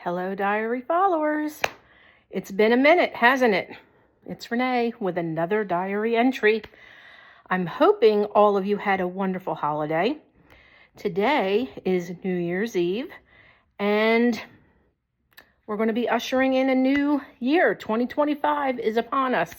Hello, diary followers. It's been a minute, hasn't it? It's Renee with another diary entry. I'm hoping all of you had a wonderful holiday. Today is New Year's Eve, and we're going to be ushering in a new year. 2025 is upon us.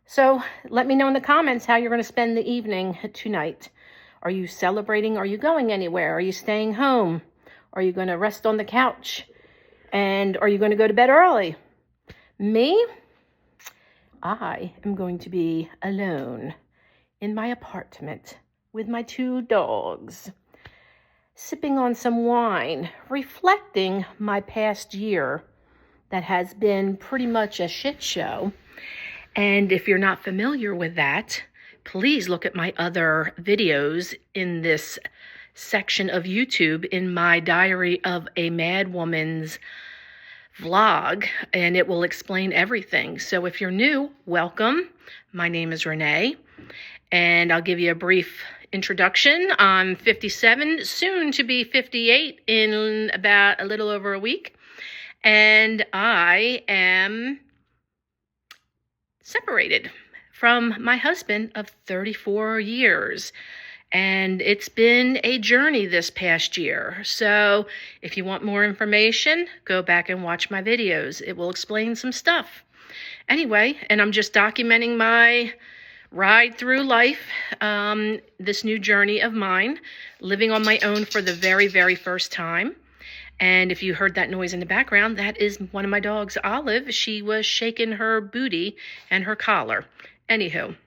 So let me know in the comments how you're going to spend the evening tonight. Are you celebrating? Are you going anywhere? Are you staying home? Are you going to rest on the couch? And are you going to go to bed early? Me? I am going to be alone in my apartment with my two dogs, sipping on some wine, reflecting my past year that has been pretty much a shit show. And if you're not familiar with that, please look at my other videos in this section of YouTube in my Diary of a Mad Woman's vlog, and it will explain everything. So if you're new, welcome. My name is Renee, and I'll give you a brief introduction. I'm 57, soon to be 58 in about a little over a week, and I am separated from my husband of 34 years. And it's been a journey this past year. So if you want more information, go back and watch my videos. It will explain some stuff. Anyway, and I'm just documenting my ride through life, this new journey of mine, living on my own for the very, very first time. And if you heard that noise in the background, that is one of my dogs, Olive. She was shaking her booty and her collar. Anywho,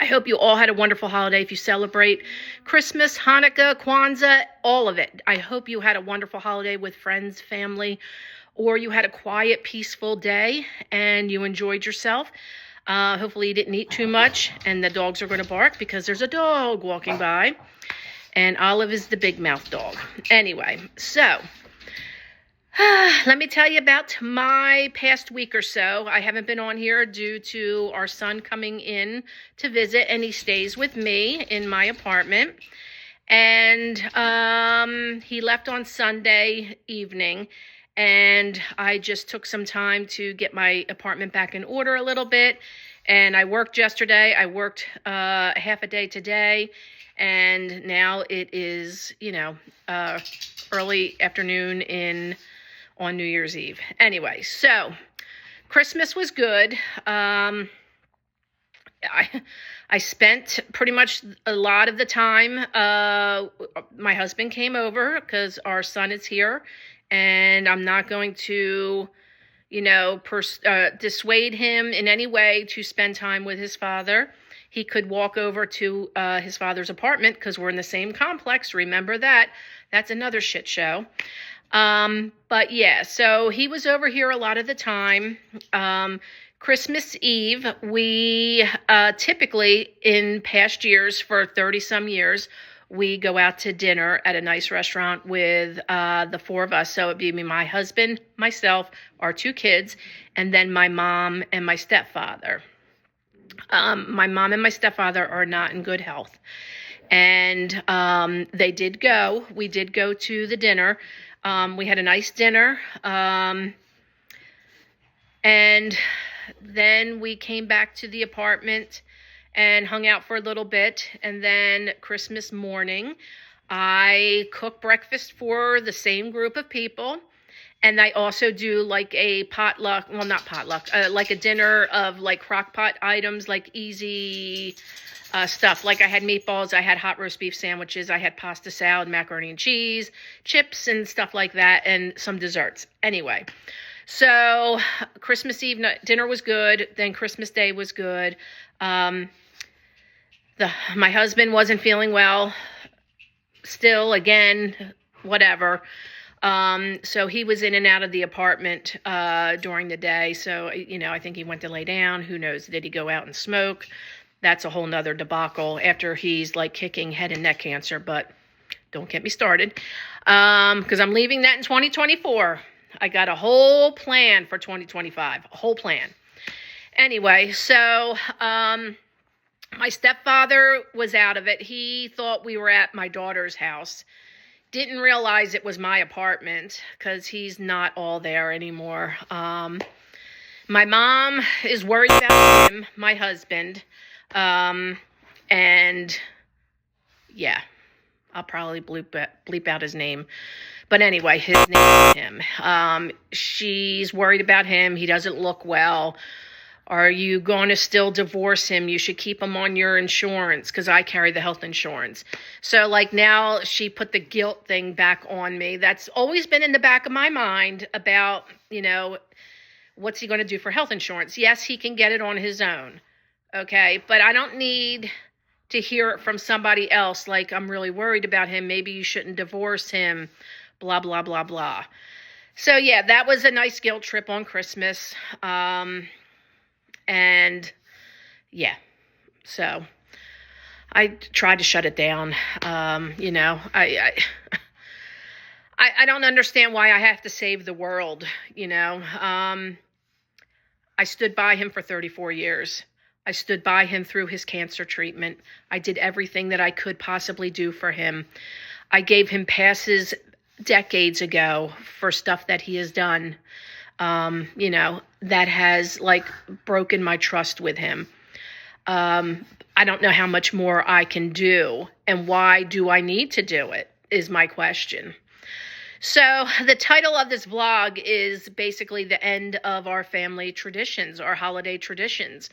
I hope you all had a wonderful holiday. If you celebrate Christmas, Hanukkah, Kwanzaa, all of it. I hope you had a wonderful holiday with friends, family, or you had a quiet, peaceful day and you enjoyed yourself. Hopefully you didn't eat too much, and the dogs are going to bark because there's a dog walking by, and Olive is the big mouth dog. Anyway, so let me tell you about my past week or so. I haven't been on here due to our son coming in to visit, and he stays with me in my apartment. And he left on Sunday evening, and I just took some time to get my apartment back in order a little bit. And I worked yesterday. I worked half a day today, and now it is, early afternoon on New Year's Eve. Anyway, so Christmas was good. I spent pretty much a lot of the time. My husband came over because our son is here, and I'm not going to, dissuade him in any way to spend time with his father. He could walk over to his father's apartment because we're in the same complex. Remember that. That's another shit show. But yeah, so he was over here a lot of the time. Christmas Eve, we typically in past years for 30 some years, we go out to dinner at a nice restaurant with the four of us. So it'd be me, my husband, myself, our two kids, and then my mom and my stepfather. My mom and my stepfather are not in good health. And we did go to the dinner. We had a nice dinner, and then we came back to the apartment and hung out for a little bit. And then Christmas morning, I cooked breakfast for the same group of people. And I also do like a potluck, well, not potluck, like a dinner of like crock pot items, like easy stuff. Like I had meatballs, I had hot roast beef sandwiches, I had pasta salad, macaroni and cheese, chips and stuff like that, and some desserts. Anyway, so Christmas Eve dinner was good. Then Christmas Day was good. My husband wasn't feeling well. Still, again, whatever. So he was in and out of the apartment during the day. So, I think he went to lay down. Who knows? Did he go out and smoke? That's a whole nother debacle after he's like kicking head and neck cancer, but don't get me started. Because I'm leaving that in 2024. I got a whole plan for 2025, a whole plan. Anyway, so my stepfather was out of it. He thought we were at my daughter's house didn't realize it was my apartment because he's not all there anymore. My mom is worried about him, my husband. And yeah, I'll probably bleep out his name. But anyway, his name is him. She's worried about him. He doesn't look well. Are you going to still divorce him? You should keep him on your insurance because I carry the health insurance. So like now she put the guilt thing back on me. That's always been in the back of my mind about, what's he going to do for health insurance? Yes, he can get it on his own. Okay, but I don't need to hear it from somebody else like, I'm really worried about him. Maybe you shouldn't divorce him, blah, blah, blah, blah. So yeah, that was a nice guilt trip on Christmas. And yeah, so I tried to shut it down. I don't understand why I have to save the world. I stood by him for 34 years. I stood by him through his cancer treatment. I did everything that I could possibly do for him. I gave him passes decades ago for stuff that he has done. That has broken my trust with him. I don't know how much more I can do, and why do I need to do it is my question. So the title of this vlog is basically the end of our family traditions, our holiday traditions.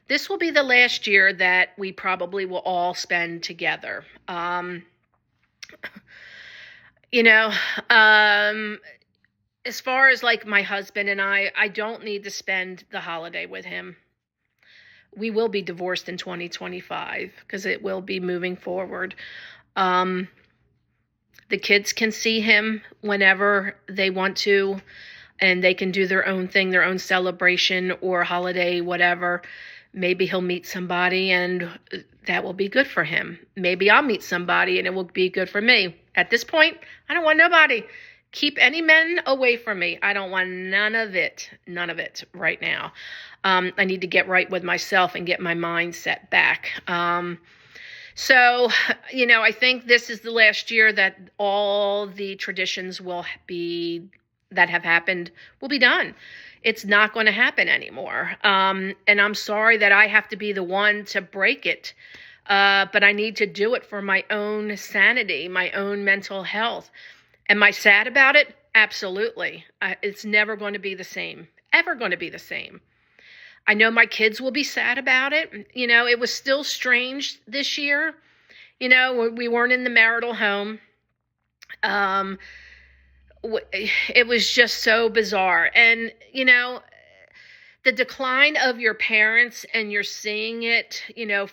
This will be the last year that we probably will all spend together. As far as my husband and I don't need to spend the holiday with him. We will be divorced in 2025 because it will be moving forward. The kids can see him whenever they want to, and they can do their own thing, their own celebration or holiday, whatever. Maybe he'll meet somebody and that will be good for him. Maybe I'll meet somebody and it will be good for me. At this point, I don't want nobody. Keep any men away from me. I don't want none of it right now. I need to get right with myself and get my mindset back. So, I think this is the last year that all the traditions that have happened will be done. It's not going to happen anymore. And I'm sorry that I have to be the one to break it. But I need to do it for my own sanity, my own mental health. Am I sad about it? Absolutely. It's never going to be the same. Ever going to be the same. I know my kids will be sad about it. It was still strange this year. We weren't in the marital home. It was just so bizarre. And, the decline of your parents, and you're seeing it,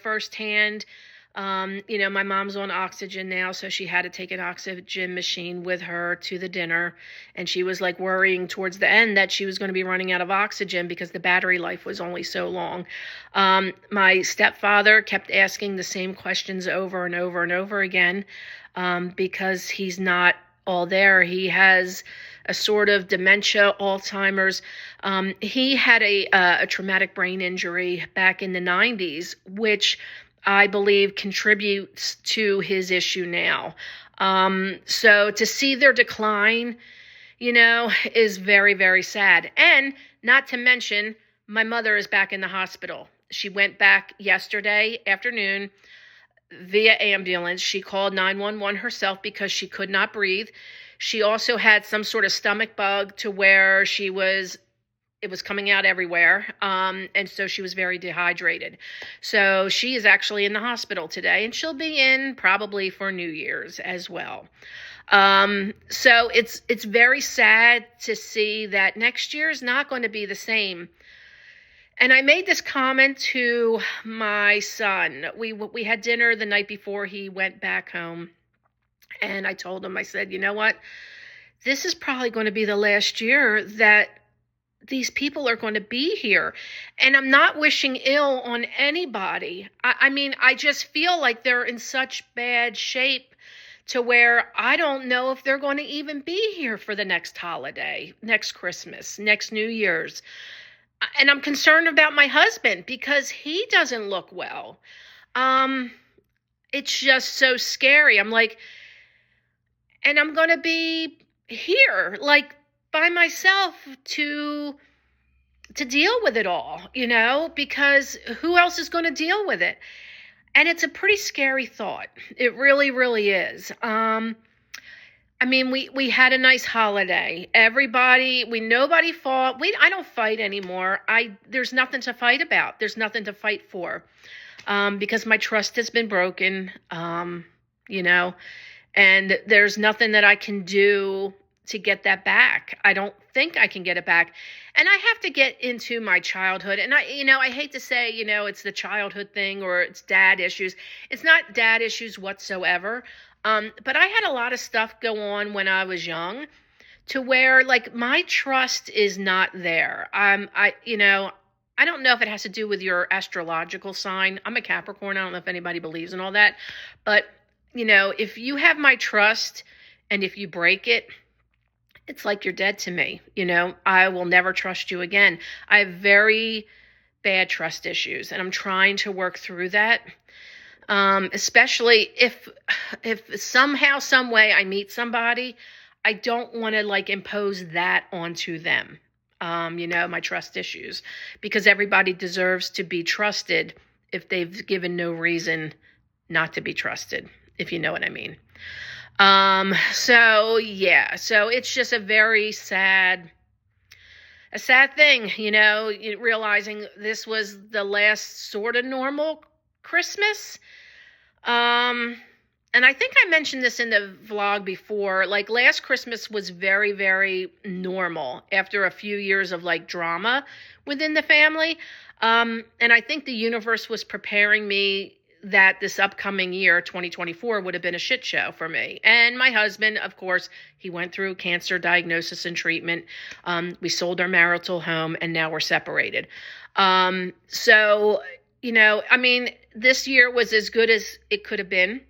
firsthand. My mom's on oxygen now, so she had to take an oxygen machine with her to the dinner. And she was worrying towards the end that she was going to be running out of oxygen because the battery life was only so long. My stepfather kept asking the same questions over and over and over again, because he's not all there. He has a sort of dementia, Alzheimer's. He had a traumatic brain injury back in the 90s, which I believe contributes to his issue now. So to see their decline, is very, very sad. And not to mention, my mother is back in the hospital. She went back yesterday afternoon via ambulance. She called 911 herself because she could not breathe. She also had some sort of stomach bug to where it was coming out everywhere. And so she was very dehydrated. So she is actually in the hospital today, and she'll be in probably for New Year's as well. So it's very sad to see that next year is not going to be the same. And I made this comment to my son. We had dinner the night before he went back home. And I told him, I said, you know what? This is probably going to be the last year that these people are going to be here. And I'm not wishing ill on anybody. I mean, I just feel like they're in such bad shape to where I don't know if they're going to even be here for the next holiday, next Christmas, next New Year's. And I'm concerned about my husband because he doesn't look well. It's just so scary. I'm like, and I'm going to be here, like, by myself to deal with it all, because who else is going to deal with it? And it's a pretty scary thought. It really, really is. I mean, we had a nice holiday. Nobody fought. I don't fight anymore. There's nothing to fight about. There's nothing to fight for, because my trust has been broken. You know, and there's nothing that I can do to get that back. I don't think I can get it back. And I have to get into my childhood. And I hate to say, it's the childhood thing or it's dad issues. It's not dad issues whatsoever. But I had a lot of stuff go on when I was young to where, like, my trust is not there. I don't know if it has to do with your astrological sign. I'm a Capricorn. I don't know if anybody believes in all that. But, if you have my trust and if you break it, it's like you're dead to me. I will never trust you again. I have very bad trust issues, and I'm trying to work through that. Especially if somehow, some way I meet somebody, I don't want to, like, impose that onto them. My trust issues, because everybody deserves to be trusted if they've given no reason not to be trusted, if you know what I mean. So it's just a very sad thing, realizing this was the last sort of normal Christmas. And I think I mentioned this in the vlog before, like, last Christmas was very, very normal after a few years of, like, drama within the family. And I think the universe was preparing me that this upcoming year, 2024, would have been a shit show for me. And my husband, of course, he went through cancer diagnosis and treatment. We sold our marital home, and now we're separated. So, I mean, this year was as good as it could have been.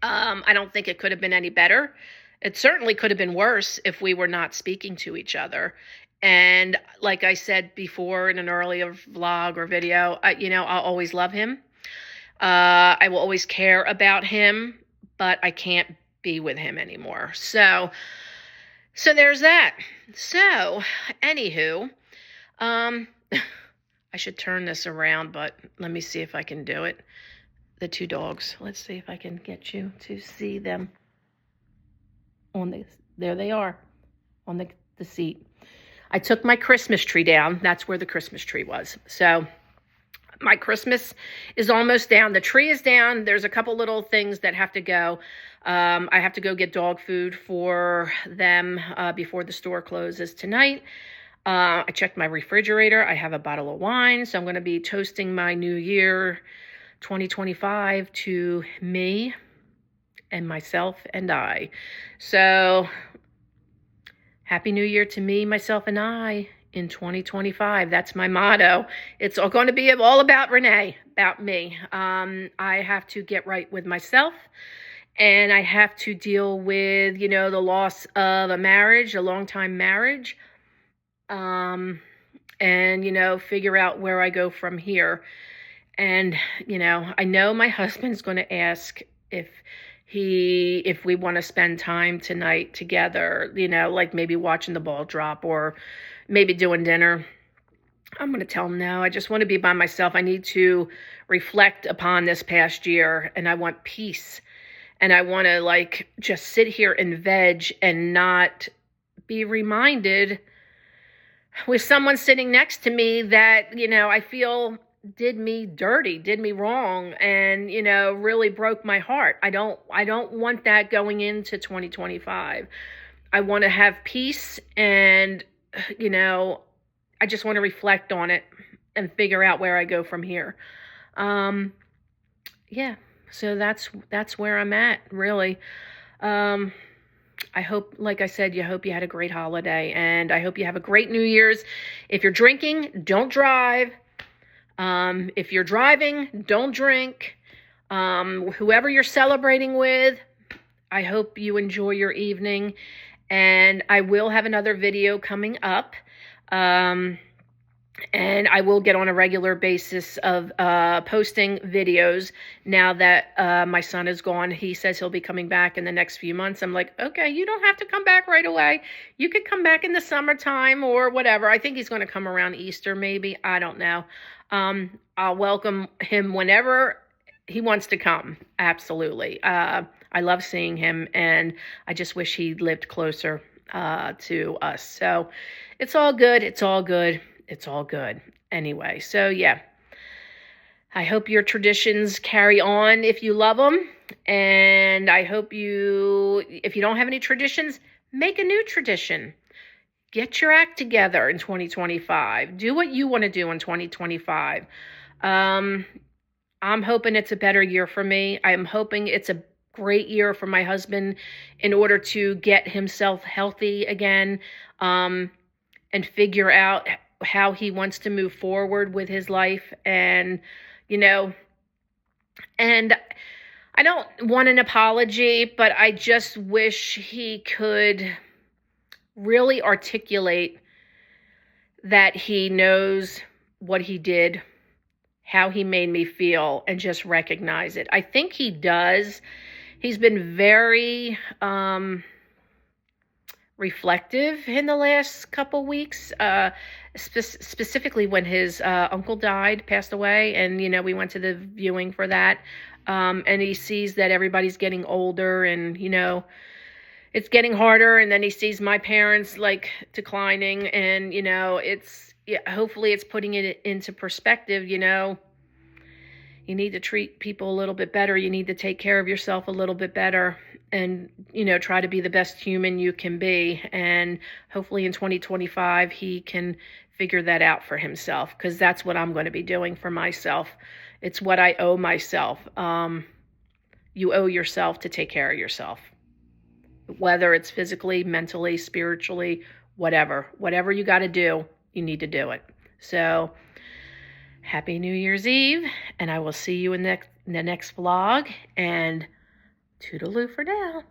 I don't think it could have been any better. It certainly could have been worse if we were not speaking to each other. And like I said before in an earlier vlog or video, I'll always love him. I will always care about him, but I can't be with him anymore. So there's that. So, anywho, I should turn this around, but let me see if I can do it. The two dogs. Let's see if I can get you to see them there they are on the seat. I took my Christmas tree down. That's where the Christmas tree was. So my Christmas is almost down. The tree is down. There's a couple little things that have to go. I have to go get dog food for them before the store closes tonight. I checked my refrigerator. I have a bottle of wine. So I'm going to be toasting my New Year 2025 to me and myself and I. So Happy New Year to me, myself, and I in 2025. That's my motto. It's all going to be all about Renee, about me. I have to get right with myself, and I have to deal with, the loss of a marriage, a long-time marriage, and, figure out where I go from here. And, I know my husband's going to ask if we want to spend time tonight together, like maybe watching the ball drop or maybe doing dinner. I'm going to tell him no. I just want to be by myself. I need to reflect upon this past year, and I want peace. And I want to, like, just sit here and veg and not be reminded with someone sitting next to me that, I feel did me dirty, did me wrong, and, really broke my heart. I don't want that going into 2025. I want to have peace, and, I just want to reflect on it and figure out where I go from here. So that's where I'm at, really. I hope, like I said, hope you had a great holiday, and I hope you have a great New Year's. If you're drinking, don't drive. If you're driving, don't drink. Whoever you're celebrating with, I hope you enjoy your evening. And I will have another video coming up. And I will get on a regular basis of posting videos now that my son is gone. He says he'll be coming back in the next few months. I'm like, okay, you don't have to come back right away. You could come back in the summertime or whatever. I think he's going to come around Easter, maybe. I don't know. I'll welcome him whenever he wants to come. Absolutely. I love seeing him, and I just wish he lived closer to us. So it's all good. It's all good. It's all good. Anyway, so yeah, I hope your traditions carry on if you love them. And I hope if you don't have any traditions, make a new tradition. Get your act together in 2025. Do what you want to do in 2025. I'm hoping it's a better year for me. I'm hoping it's a great year for my husband in order to get himself healthy again, and figure out how he wants to move forward with his life. And, and I don't want an apology, but I just wish he could really articulate that he knows what he did, how he made me feel, and just recognize it. I think he does. He's been very reflective in the last couple weeks, specifically when his uncle passed away, and we went to the viewing for that, and he sees that everybody's getting older, and it's getting harder, and then he sees my parents like declining, and hopefully it's putting it into perspective. You need to treat people a little bit better. You need to take care of yourself a little bit better, and, try to be the best human you can be. And hopefully in 2025, he can figure that out for himself, because that's what I'm going to be doing for myself. It's what I owe myself. You owe yourself to take care of yourself, whether it's physically, mentally, spiritually, whatever you got to do, you need to do it. So happy New Year's Eve, and I will see you in the next vlog, and toodaloo for now.